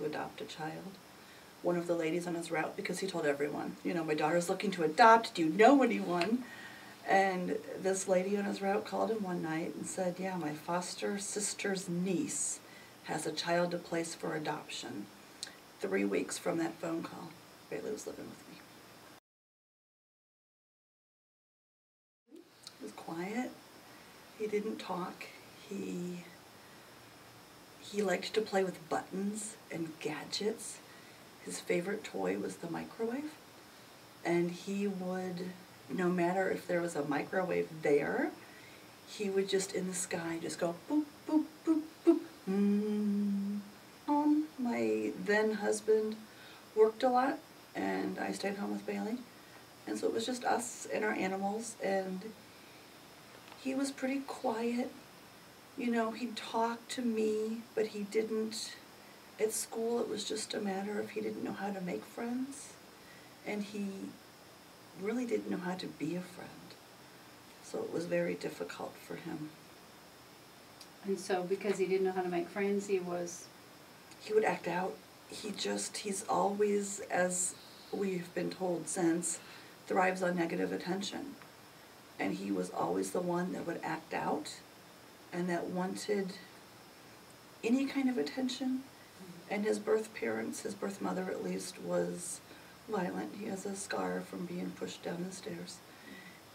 to adopt a child. One of the ladies on his route, because he told everyone, you know, my daughter's looking to adopt, do you know anyone? And this lady on his route called him one night and said, yeah, my foster sister's niece has a child to place for adoption. 3 weeks from that phone call, Bailey was living with me. He was quiet. He didn't talk. He liked to play with buttons and gadgets. His favorite toy was the microwave. And he would, no matter if there was a microwave there, he would just in the sky just go boop, boop, boop, boop. My then husband worked a lot, and I stayed home with Bailey. And so it was just us and our animals, and he was pretty quiet. You know, he'd talk to me, but he didn't, at school it was just a matter of he didn't know how to make friends, and he really didn't know how to be a friend. So it was very difficult for him. And so because he didn't know how to make friends, he would act out. He's always, as we've been told since, thrives on negative attention. And he was always the one that would act out and that wanted any kind of attention. And his birth parents, his birth mother at least, was violent. He has a scar from being pushed down the stairs.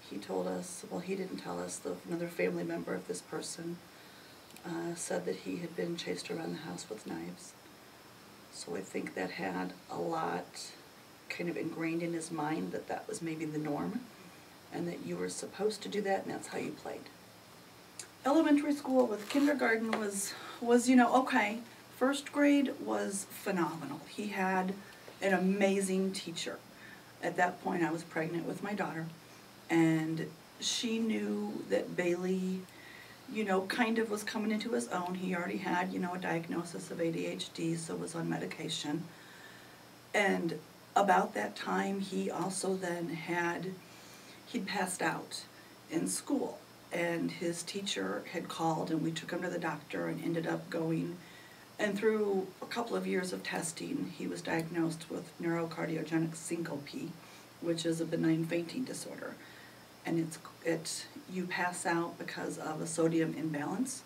He told us, well, he didn't tell us, another family member of this person said that he had been chased around the house with knives. So I think that had a lot kind of ingrained in his mind that that was maybe the norm and that you were supposed to do that and that's how you played. Elementary school with kindergarten was, you know, okay. First grade was phenomenal. He had an amazing teacher. At that point I was pregnant with my daughter, and she knew that Bailey, you know, kind of was coming into his own. He already had, you know, a diagnosis of ADHD, so was on medication. And about that time, he also then he'd passed out in school. And his teacher had called, and we took him to the doctor and ended up going. And through a couple of years of testing, he was diagnosed with neurocardiogenic syncope, which is a benign fainting disorder. And you pass out because of a sodium imbalance,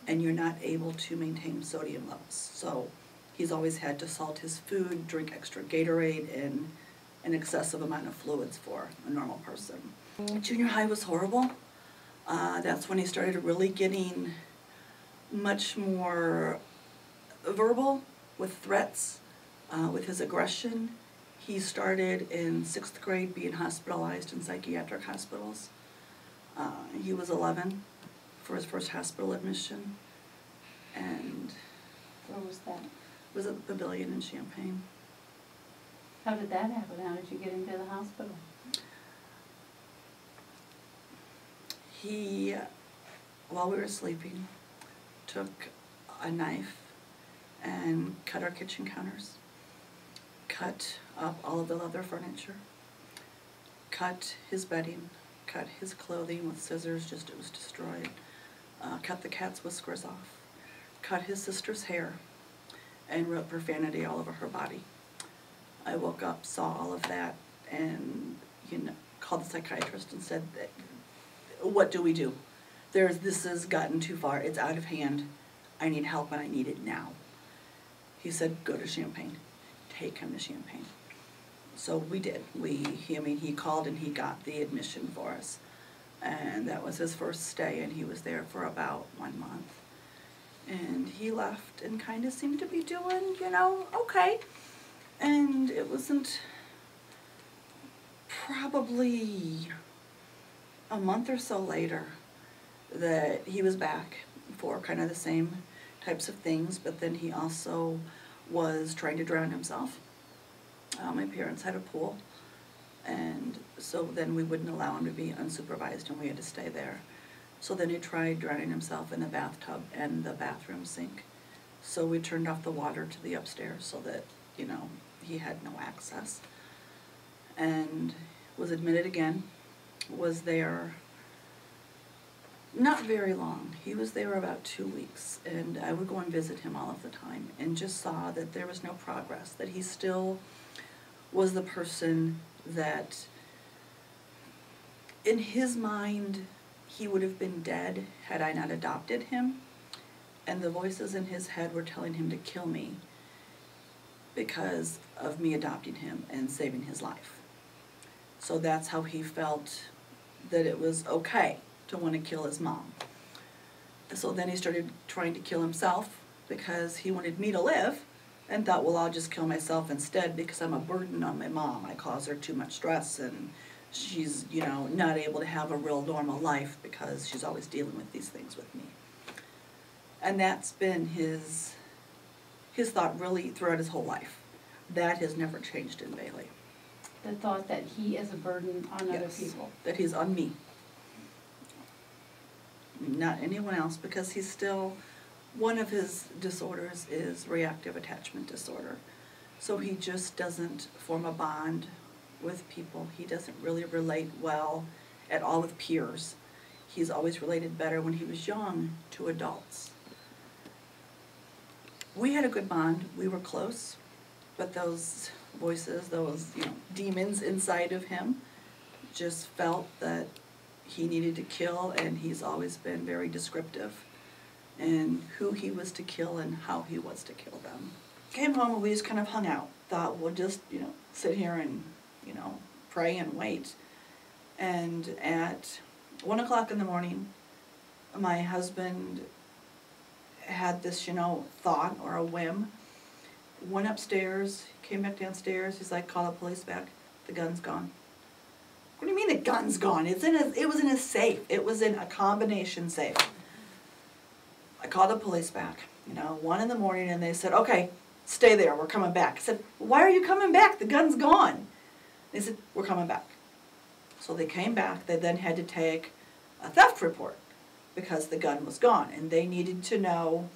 and you're not able to maintain sodium levels. So he's always had to salt his food, drink extra Gatorade, and an excessive amount of fluids for a normal person. Junior high was horrible. That's when he started really getting much more verbal with threats, with his aggression. He started in 6th grade being hospitalized in psychiatric hospitals. He was 11 for his first hospital admission. And where was that? It was at the Pavilion in Champaign. How did that happen? How did you get into the hospital? He, while we were sleeping, took a knife and cut our kitchen counters, cut up all of the leather furniture, cut his bedding, cut his clothing with scissors, just it was destroyed, cut the cat's whiskers off, cut his sister's hair, and wrote profanity all over her body. I woke up, saw all of that, and called the psychiatrist and said, what do we do? This has gotten too far, it's out of hand, I need help and I need it now. He said, go to Champaign, take him to Champaign. So we did. He called and he got the admission for us. And that was his first stay, and he was there for about 1 month. And he left and kind of seemed to be doing, okay. And it wasn't probably a month or so later that he was back for kind of the same types of things, but then he also was trying to drown himself. My parents had a pool, and so then we wouldn't allow him to be unsupervised, and we had to stay there. So then he tried drowning himself in the bathtub and the bathroom sink. So we turned off the water to the upstairs so that, he had no access. And was admitted again, was there Not very long. He was there about 2 weeks, and I would go and visit him all of the time and just saw that there was no progress, that he still was the person that, in his mind, he would have been dead had I not adopted him, and the voices in his head were telling him to kill me because of me adopting him and saving his life. So that's how he felt that it was okay to want to kill his mom. So then he started trying to kill himself because he wanted me to live and thought, well, I'll just kill myself instead because I'm a burden on my mom. I cause her too much stress and she's, you know, not able to have a real normal life because she's always dealing with these things with me. And that's been his thought really throughout his whole life. That has never changed in Bailey. The thought that he is a burden on other people. That he's on me. Not anyone else, because he's still, one of his disorders is reactive attachment disorder. So he just doesn't form a bond with people. He doesn't really relate well at all with peers. He's always related better when he was young to adults. We had a good bond. We were close, but those voices, those, you know, demons inside of him just felt that he needed to kill, and he's always been very descriptive in who he was to kill and how he was to kill them. Came home and we just kind of hung out. Thought we'll just, you know, sit here and, you know, pray and wait. And at 1 o'clock in the morning, my husband had this, you know, thought or a whim. Went upstairs, came back downstairs. He's like, call the police back. The gun's gone. What do you mean the gun's gone? It was in his safe. It was in a combination safe. I called the police back, you know, 1 in the morning, and they said, okay, stay there, we're coming back. I said, why are you coming back? The gun's gone. They said, we're coming back. So they came back. They then had to take a theft report because the gun was gone, and they needed to know,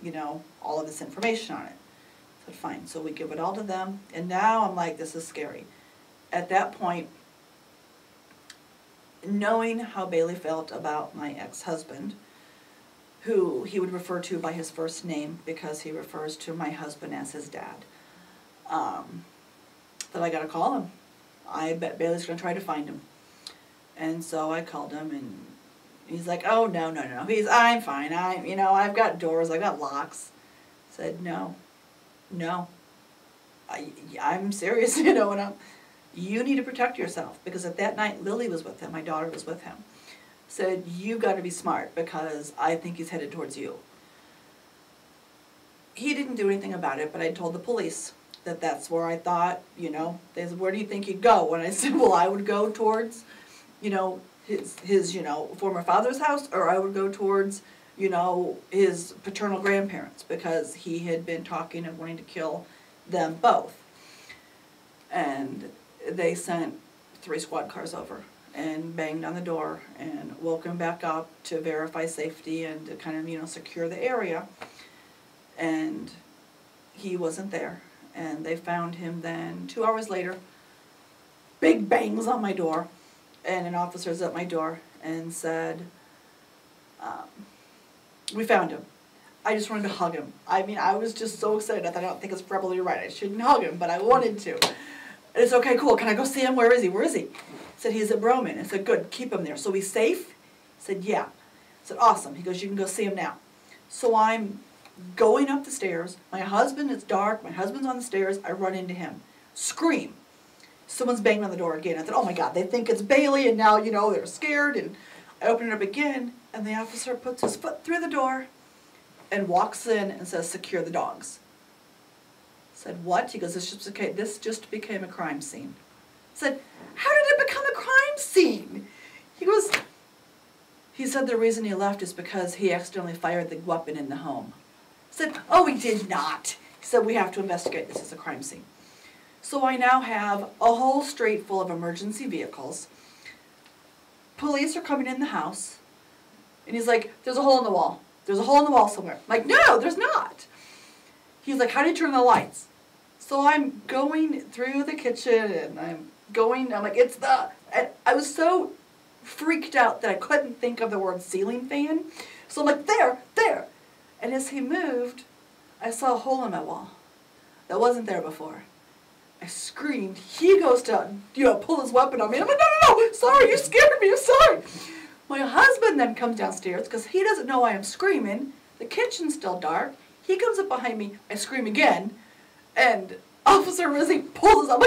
you know, all of this information on it. I said, fine. So we give it all to them, and now I'm like, this is scary. At that point, knowing how Bailey felt about my ex-husband, who he would refer to by his first name because he refers to my husband as his dad, that I got to call him. I bet Bailey's going to try to find him. And so I called him, and he's like, oh, no. I'm fine. You know, I've got doors, I've got locks. I said, no. I'm serious, you know, and you need to protect yourself, because at that night, Lily was with him, my daughter was with him. Said, you got to be smart, because I think he's headed towards you. He didn't do anything about it, but I told the police that that's where I thought, you know, they said, where do you think you'd go? And I said, well, I would go towards, you know, his you know, former father's house, or I would go towards, you know, his paternal grandparents, because he had been talking of wanting to kill them both. And they sent 3 squad cars over and banged on the door and woke him back up to verify safety and to kind of, you know, secure the area. And he wasn't there. And they found him then 2 hours later. Big bangs on my door. And an officer's at my door and said, we found him. I just wanted to hug him. I mean, I was just so excited. I thought, I don't think it's probably right. I shouldn't hug him, but I wanted to. And it's okay, cool. Can I go see him? Where is he? Where is he? I said, he's at Broman. I said, good, keep him there. So he's safe? He said, yeah. I said, awesome. He goes, you can go see him now. So I'm going up the stairs. My husband, it's dark. My husband's on the stairs. I run into him. Scream. Someone's banging on the door again. I thought, oh my God, they think it's Bailey, and now, you know, they're scared. And I open it up again, and the officer puts his foot through the door and walks in and says, secure the dogs. I said, what? He goes, this just became a crime scene. I said, how did it become a crime scene? He said the reason he left is because he accidentally fired the weapon in the home. I said, oh, he did not. He said, we have to investigate this as a crime scene. So I now have a whole street full of emergency vehicles. Police are coming in the house. And he's like, there's a hole in the wall. There's a hole in the wall somewhere. I'm like, no, there's not. He's like, how do you turn the lights? So I'm going through the kitchen, and I'm like, and I was so freaked out that I couldn't think of the word ceiling fan. So I'm like, there. And as he moved, I saw a hole in my wall that wasn't there before. I screamed. He goes to, pull his weapon on me. I'm like, no, sorry, you scared me, I'm sorry. My husband then comes downstairs because he doesn't know I am screaming. The kitchen's still dark. He comes up behind me. I scream again. And Officer Rizzi pulls us up.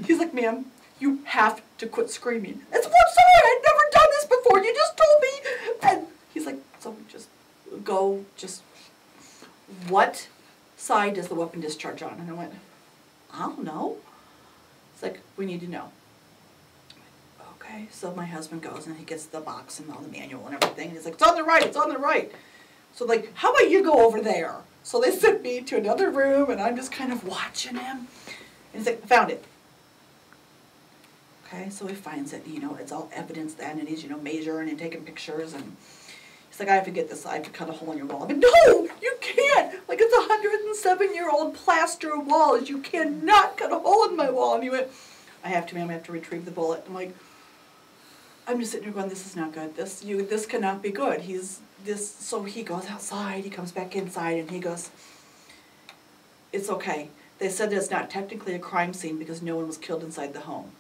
He's like, ma'am, you have to quit screaming. I said, well, I'm sorry, I'd never done this before. You just told me. And he's like, so just go, what side does the weapon discharge on? And I went, I don't know. It's like, we need to know. Okay, so my husband goes and he gets the box and all the manual and everything. And he's like, it's on the right. So like, how about you go over there? So they sent me to another room and I'm just kind of watching him. And he's like, I found it. Okay, so he finds it, it's all evidence then, and he's, measuring and taking pictures, and he's like, I have to get this, I have to cut a hole in your wall. I'm like, no, you can't! Like, it's a 107-year-old plaster wall, you cannot cut a hole in my wall. And he went, I have to, ma'am, I have to retrieve the bullet. I'm like, I'm just sitting here going, this is not good, this cannot be good. So he goes outside, he comes back inside, and he goes, it's okay. They said that it's not technically a crime scene because no one was killed inside the home.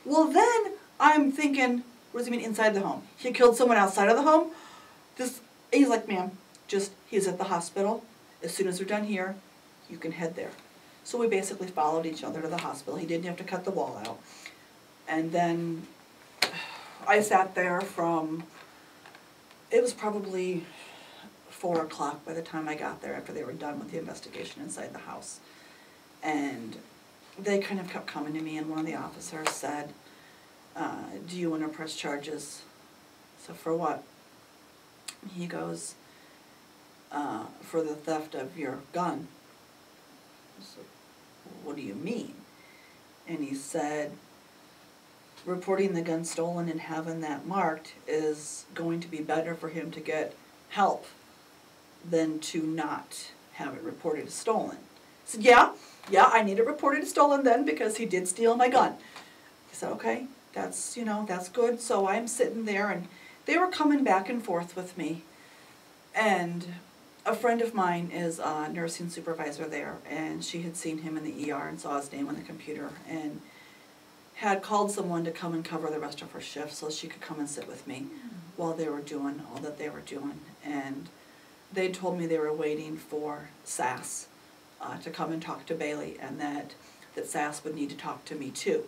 Well, then I'm thinking, what does he mean inside the home? He killed someone outside of the home? He's like, ma'am, he's at the hospital. As soon as we're done here, you can head there. So we basically followed each other to the hospital. He didn't have to cut the wall out. And then I sat there it was probably 4 o'clock by the time I got there after they were done with the investigation inside the house. And they kind of kept coming to me, and one of the officers said, do you want to press charges? So for what? He goes, for the theft of your gun. So, what do you mean? And he said, reporting the gun stolen and having that marked is going to be better for him to get help than to not have it reported as stolen. I said, yeah, I need it reported as stolen then because he did steal my gun. He said, okay, that's good. So I'm sitting there, and they were coming back and forth with me. And a friend of mine is a nursing supervisor there, and she had seen him in the ER and saw his name on the computer and had called someone to come and cover the rest of her shift so she could come and sit with me while they were doing all that they were doing. And they told me they were waiting for SAS to come and talk to Bailey, and that SAS would need to talk to me too.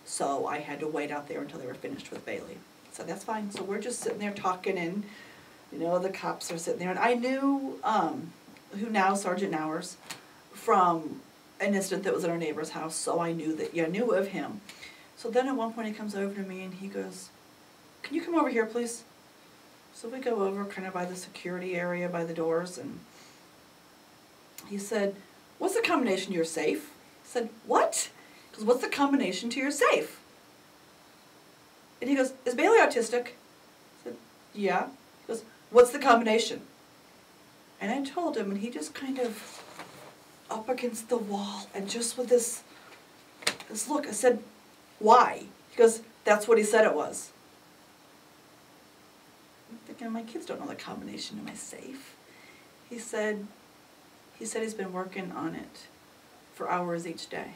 So I had to wait out there until they were finished with Bailey. So that's fine. So we're just sitting there talking, and the cops are sitting there. And I knew who now Sergeant Nowers from an incident that was at our neighbor's house, so I knew of him. So then at one point he comes over to me and he goes, can you come over here, please? So we go over kind of by the security area, by the doors, and he said, what's the combination to your safe? I said, what? He goes, what's the combination to your safe? And he goes, is Bailey autistic? I said, yeah. He goes, what's the combination? And I told him, and he just kind of up against the wall, and just with this look, I said, why? He goes, that's what he said it was. I'm thinking, my kids don't know the combination to my safe. He said he's been working on it for hours each day.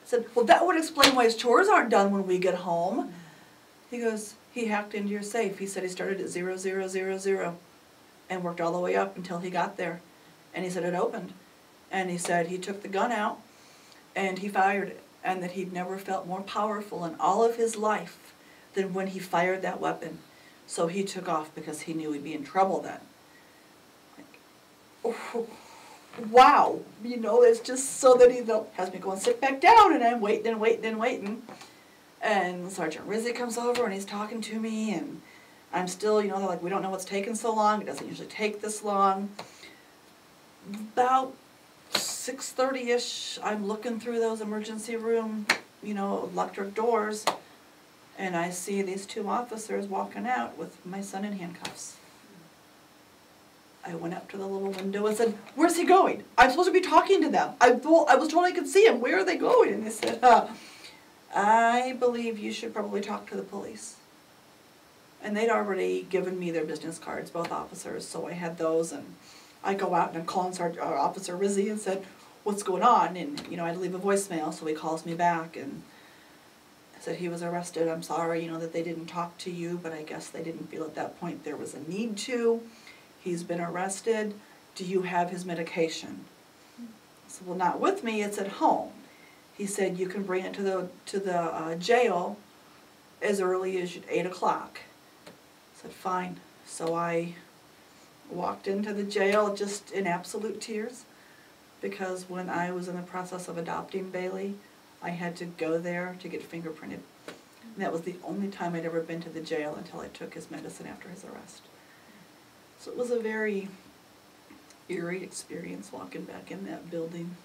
I said, well, that would explain why his chores aren't done when we get home. He goes, he hacked into your safe. He said he started at 0000 and worked all the way up until he got there. And he said it opened. And he said he took the gun out and he fired it, and that he'd never felt more powerful in all of his life than when he fired that weapon. So he took off because he knew he'd be in trouble then. Like, oh, wow. It's just so that he has me go and sit back down, and I'm waiting. And Sergeant Rizzi comes over and he's talking to me, and I'm still, they're like, we don't know what's taking so long. It doesn't usually take this long. About 6:30-ish, I'm looking through those emergency room, electric doors, and I see these 2 officers walking out with my son in handcuffs. I went up to the little window and said, where's he going? I'm supposed to be talking to them. I was told I could see him. Where are they going? And they said, I believe you should probably talk to the police. And they'd already given me their business cards, both officers, so I had those, and I go out and I'm calling Officer Rizzi and said, what's going on? And, you know, I'd leave a voicemail, so he calls me back and said he was arrested. I'm sorry, you know, that they didn't talk to you, but I guess they didn't feel at that point there was a need to. He's been arrested. Do you have his medication? I said, well, not with me, it's at home. He said, you can bring it to the jail as early as 8 o'clock. I said, fine. So I walked into the jail just in absolute tears, because when I was in the process of adopting Bailey, I had to go there to get fingerprinted. And that was the only time I'd ever been to the jail until I took his medicine after his arrest. So it was a very eerie experience walking back in that building.